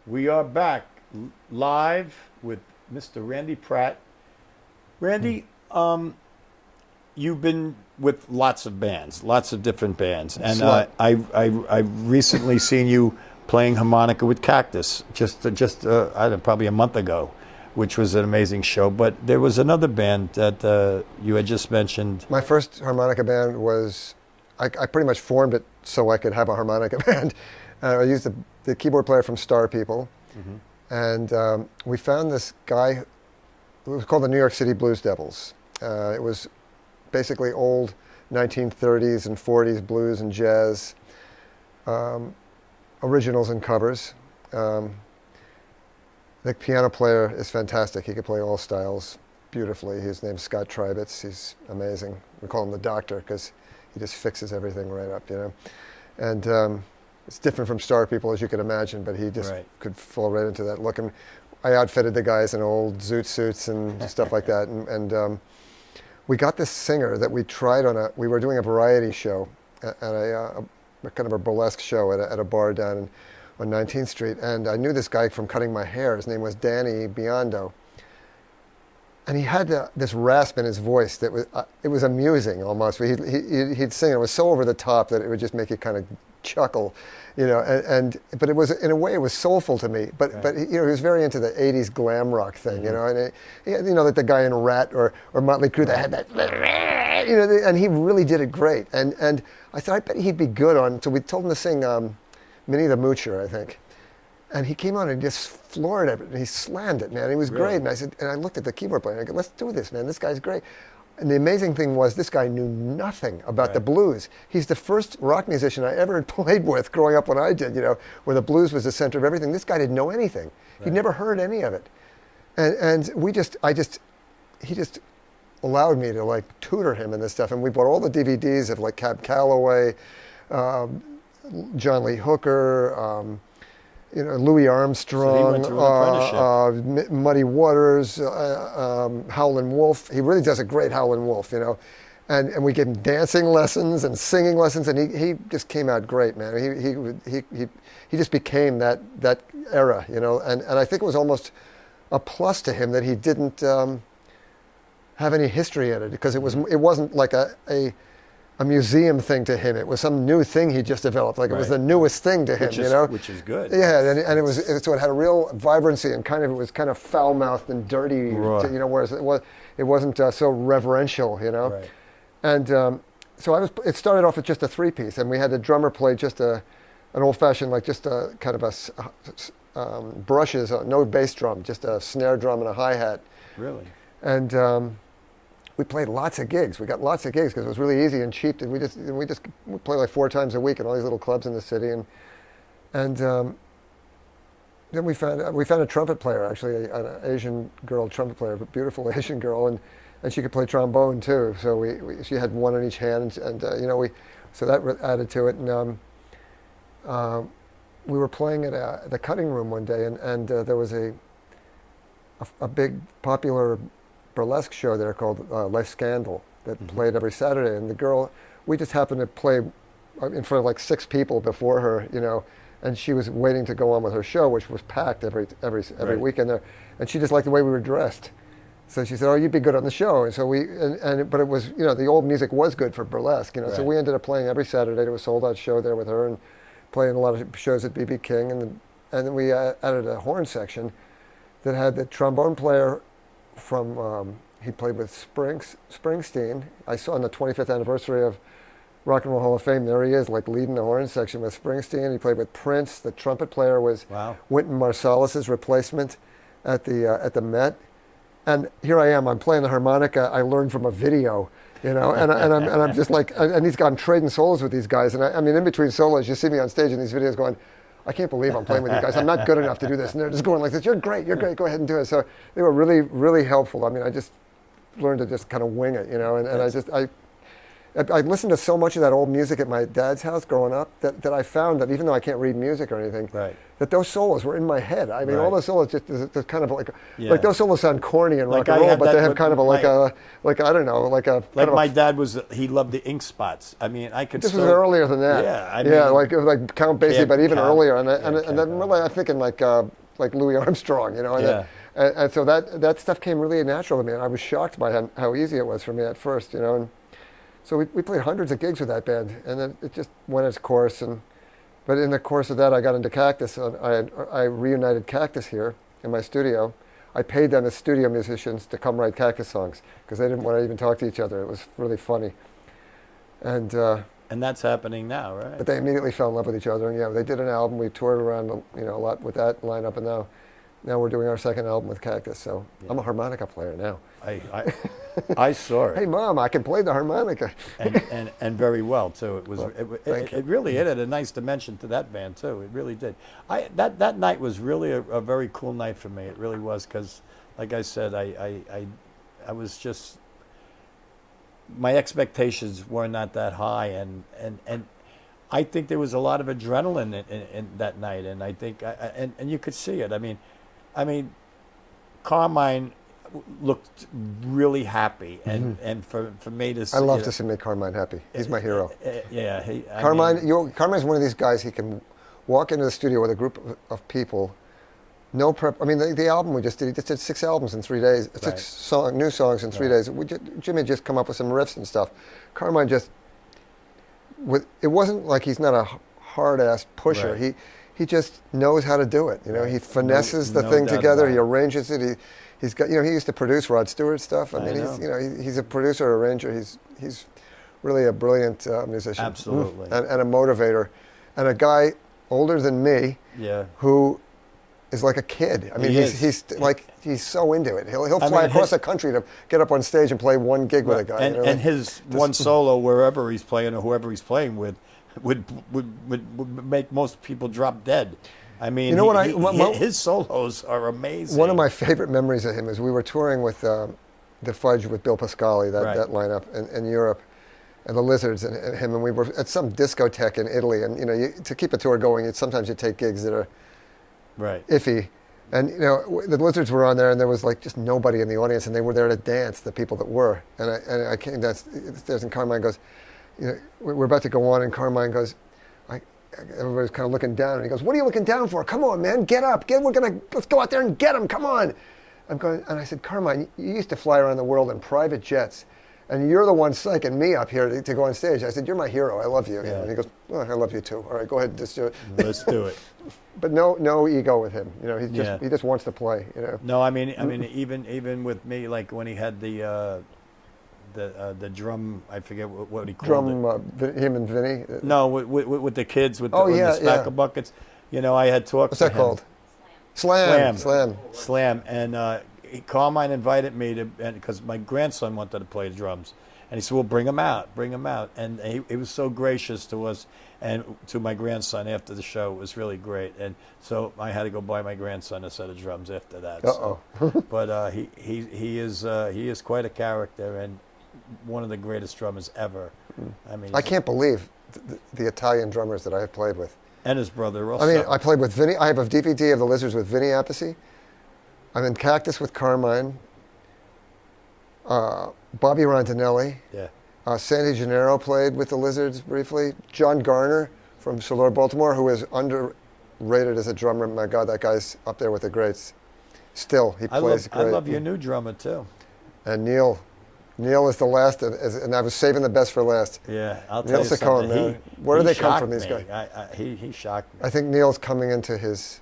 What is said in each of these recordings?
We are back live with Mr. Randy Pratt. Randy, you've been with lots of bands, lots of different bands, and I recently seen you playing harmonica with Cactus just I don't know, probably a month ago, which was an amazing show. But there was another band that you had just mentioned. My first harmonica band was, I pretty much formed it so I could have a harmonica band. I used the keyboard player from Star People, and we found this guy. It was called the New York City Blues Devils. It was basically old 1930s and 40s blues and jazz, originals and covers. The piano player is fantastic. He could play all styles beautifully. His name's Scott Tribitz. He's amazing. We call him the Doctor because he just fixes everything right up, you know. And it's different from Star People, as you can imagine, but he just could fall right into that look. And I outfitted the guys in old zoot suits and stuff like that. And we got this singer that we tried we were doing a variety show at a kind of a burlesque show at a bar down on 19th Street. And I knew this guy from cutting my hair. His name was Danny Biondo. And he had this rasp in his voice that was, it was amusing almost. He'd sing, it was so over the top that it would just make you kind of chuckle, you know, but it was, in a way, it was soulful to me, but you know, he was very into the 80s glam rock thing, you know, and you know, like the guy in Rat or Motley Crue that had that, you know, and he really did it great, and I thought, I bet he'd be good on, so we told him to sing Minnie the Moocher, I think, and he came on and just floored it, and he slammed it, man, he was great, and I said, and I looked at the keyboard player, and I go, let's do this, man, this guy's great. And the amazing thing was this guy knew nothing about the blues. He's the first rock musician I ever played with growing up when I did, you know, where the blues was the center of everything. This guy didn't know anything. He'd never heard any of it. And he just allowed me to like tutor him in this stuff. And we bought all the DVDs of like Cab Calloway, John Lee Hooker, you know, Louis Armstrong, Muddy Waters, Howlin' Wolf. He really does a great Howlin' Wolf, you know. And we gave him dancing lessons and singing lessons, and he just came out great, man. He just became that era, you know. And I think it was almost a plus to him that he didn't have any history in it, because it wasn't like a museum thing to him. It was some new thing he just developed. Like it was the newest thing to him, you know. Which is good. Yeah, and so it had a real vibrancy, and it was kind of foul-mouthed and dirty, you know. Whereas it wasn't so reverential, you know. Right. And so it started off with just a three-piece, and we had the drummer play just an old-fashioned, like just a kind of a brushes, no bass drum, just a snare drum and a hi-hat. Really. And we played lots of gigs. We got lots of gigs because it was really easy and cheap. And we played like 4 times a week in all these little clubs in the city. And then we found a trumpet player, actually, an Asian girl trumpet player, a beautiful Asian girl, and she could play trombone too. So she had one on each hand, and you know, so that added to it. And we were playing at the Cutting Room one day, and there was a big popular burlesque show there called Life Scandal that played every Saturday, and the girl, we just happened to play in front of like 6 people before her, you know, and she was waiting to go on with her show, which was packed every weekend there, and she just liked the way we were dressed, so she said, "Oh, you'd be good on the show." And so but it was, you know, the old music was good for burlesque, you know, so we ended up playing every Saturday. There was a sold-out show there with her, and playing a lot of shows at B.B. King, and then we added a horn section that had the trombone player from he played with Springsteen. I saw on the 25th anniversary of Rock and Roll Hall of Fame, there he is, like leading the horn section with Springsteen. He played with Prince. The trumpet player was Wynton Marsalis's replacement at the Met. And here I am, I'm playing the harmonica I learned from a video, you know, and I'm just like, and he's gone trading solos with these guys. And I mean, in between solos, you see me on stage in these videos going, I can't believe I'm playing with you guys. I'm not good enough to do this. And they're just going like this. You're great. Go ahead and do it. So they were really, really helpful. I mean, I just learned to just kind of wing it, you know. And I listened to so much of that old music at my dad's house growing up that I found that even though I can't read music or anything, Right. that those solos were in my head. I mean, all Right. those solos just kind of like Yeah. like those solos sound corny and Like rock and I roll, had but they that have with kind of a like I don't know, like a Like kind of my a, dad he loved the ink spots. I mean, I could this was still, earlier than that. Yeah, I yeah, mean, like Count Basie, Cab- but even Cab- earlier. yeah, And then Cab- really, I'm thinking like Louis Armstrong, you know. And, Yeah. and so that stuff came really natural to me, and I was shocked by how easy it was for me at first, you know. And so we played hundreds of gigs with that band, and then it just went its course. But in the course of that, I got into Cactus. I reunited Cactus here in my studio. I paid them as studio musicians to come write Cactus songs because they didn't want to even talk to each other. It was really funny. And that's happening now, right? but they immediately fell in love with each other. And yeah, they did an album. We toured around, you know, a lot with that lineup. And now we're doing our second album with Cactus. So Yeah. I'm a harmonica player now. I saw it. Hey, Mom, I can play the harmonica. and very well too. It was Well, thank you. it really added a nice dimension to that band too. It really did. That night was really a very cool night for me. It really was because, like I said, I was just, my expectations were not that high, and I think there was a lot of adrenaline in that night, and I think and you could see it. I mean, Carmine looked really happy, and for me to see, I love to see make Carmine happy. He's my hero. Yeah, Carmine's one of these guys. He can walk into the studio with a group of people, no prep. I mean, the album we just did, he just did 6 albums in 3 days, Right. new songs in 3 days. Jimmy just come up with some riffs and stuff. Carmine just, it wasn't like he's not a hard-ass pusher. Right. He just knows how to do it. You know, Right. he finesses No the thing doubt together. about He it. arranges it. He's got, you know, he used to produce Rod Stewart stuff. I mean, know. he's a producer, arranger. He's really a brilliant musician. Absolutely. And a motivator, and a guy older than me Yeah. who is like a kid. I mean, He is. he's so into it. He'll I fly mean, across the country to get up on stage and play one gig with a guy. And, you know, and his one solo wherever he's playing or whoever he's playing with would make most people drop dead. I mean, You know what his solos are amazing. one of my favorite memories of him is we were touring with the Fudge with Bill Pascali, Right. that lineup in Europe, and the Lizards and him, and we were at some discotheque in Italy, and you know, to keep a tour going, sometimes you take gigs that are right. iffy. And you know, the Lizards were on there, and there was like just nobody in the audience, and they were there to dance. The people that were, and I came downstairs, and Carmine goes, you know, we're about to go on, and Carmine goes, everybody's kind of looking down, and he goes, "What are you looking down for? Come on, man, get up, let's go out there and get him. Come on." I'm going, and I said, "Carmine, you used to fly around the world in private jets, and you're the one psyching me up here to go on stage." I said, "You're my hero. I love you." Yeah. And he goes, "Oh, I love you too. All right, go ahead and just do it." Let's do it. But no ego with him. You know, Yeah. he just wants to play. You know. No, I mean, even with me, like when he had the drum, I forget what he called it. Him and Vinny. No, with the kids with Oh, the yeah, spackle yeah. buckets. You know, I had talked What's to that him. called? Slam. And Carmine invited me to, because my grandson wanted to play drums, and he said, "Well, bring him out." And he was so gracious to us and to my grandson after the show. It was really great, and so I had to go buy my grandson a set of drums after that. Uh-oh. So, but he is quite a character and one of the greatest drummers ever. I mean, I can't believe the Italian drummers that I have played with. and his brother also. I mean, I played with Vinny. I have a DVD of the Lizards with Vinny Appice. I'm in Cactus with Carmine. Bobby Rondinelli. Yeah. Sandy Gennaro played with the Lizards briefly. John Garner from Solar Baltimore, who is underrated as a drummer. My God, that guy's up there with the greats. Still, he plays I great. love your new drummer too. And Neil is the last, and I was saving the best for last. Yeah, I'll tell Neil you Saccone, something. man. Where do He they come shocked from, these me. guys? He shocked me. I think Neil's coming into his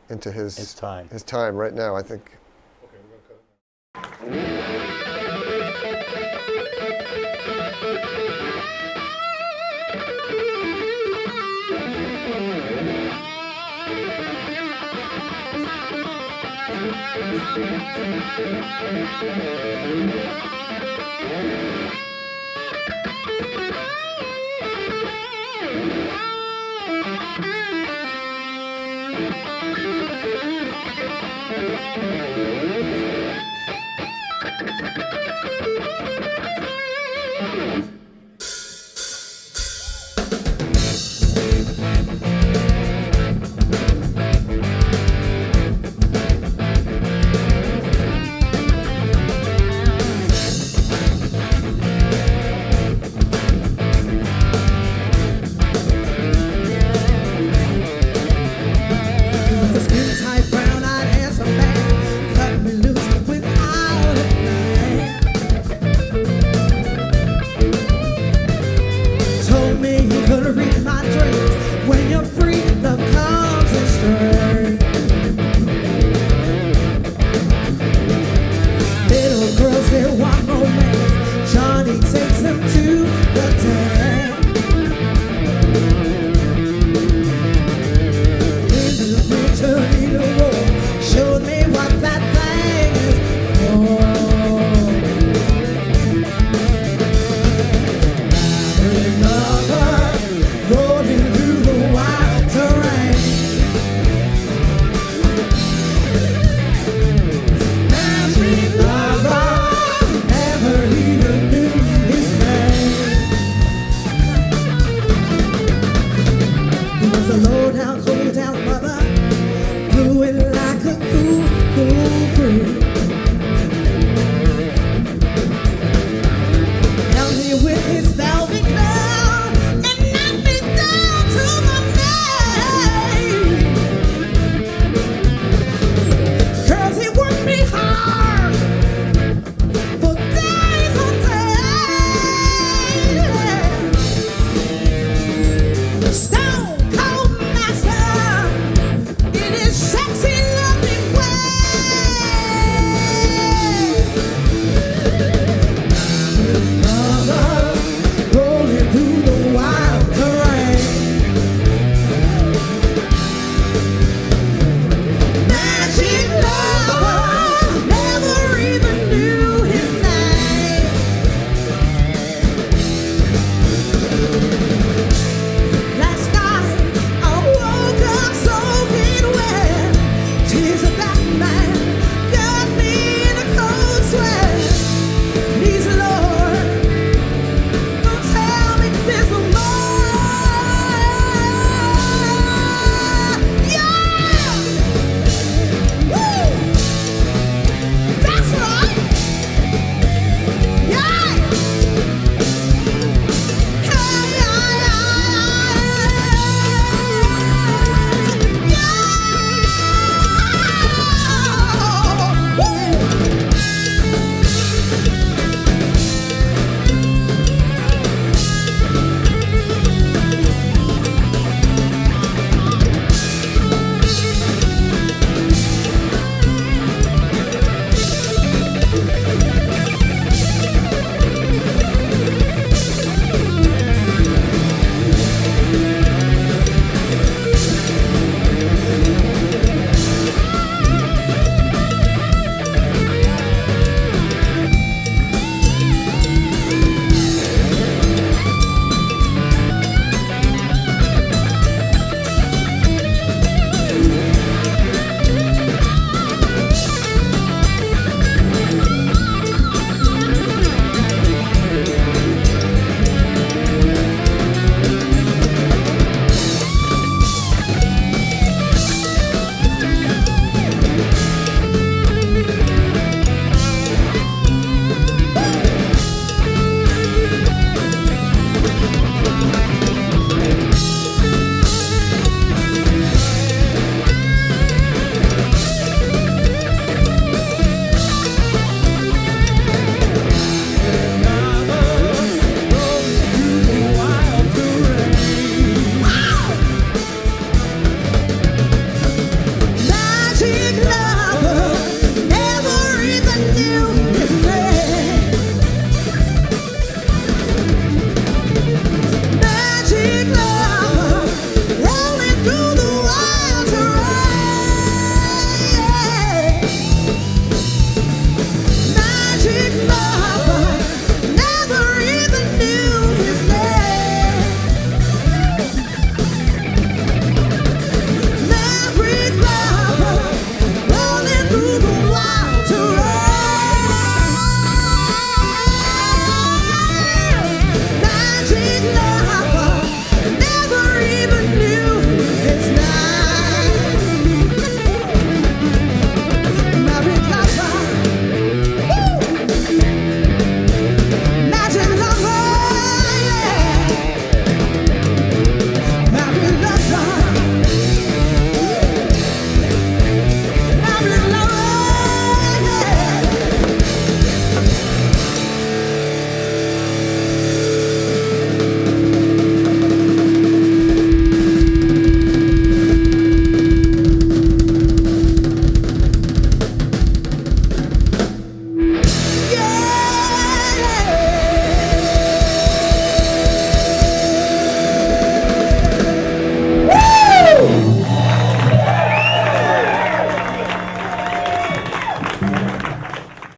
His time. His time right now, I think. Thank you.